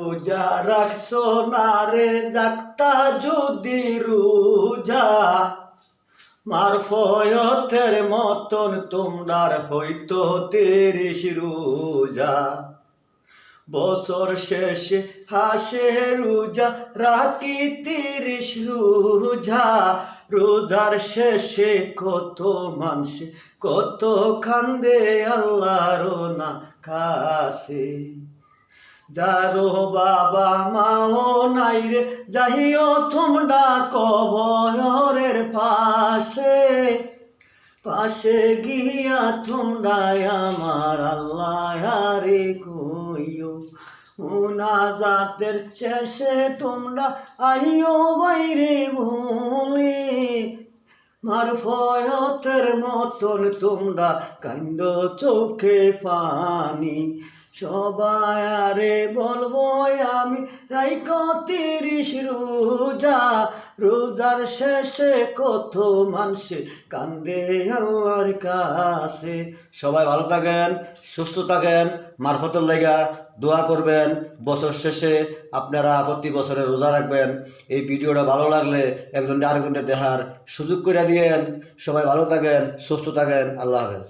রোজা রাখছো না রে জাগতা যদি রোজা মারফয়তের মতন তোমরার হইতো 30 রোজা বছর শেষে হাসে রোজা রাখি 30 রোজা রোজার শেষে কত মানুষ কত কান্দে আল্লাহর না কাছে যারো বাবা মাও নাই রে যাইও তোমরা কবরের পাশে পাশে গিয়া তোমরা আমার আল্লাহ রে কইও মুনাজাতের শেষে তোমরা আইও বাইরে বলে মারফয়তের মতন তোমরা কান্দ চোখে পানি সবাই আরে বলবো আমি রাইখো 30 রোজা রোজার শেষে কত মানুষে কান্দে আল্লাহর কাছে। সবাই ভালো থাকেন, সুস্থ থাকেন, মারফতের লাগা দোয়া করবেন। বছর শেষে আপনারা প্রতি বছরে রোজা রাখবেন। এই ভিডিওটা ভালো লাগলে একজনকে আরেকজনকে দেখার সুযোগ করে দিয়েন। সবাই ভালো থাকেন, সুস্থ থাকেন, আল্লাহ হাফেজ।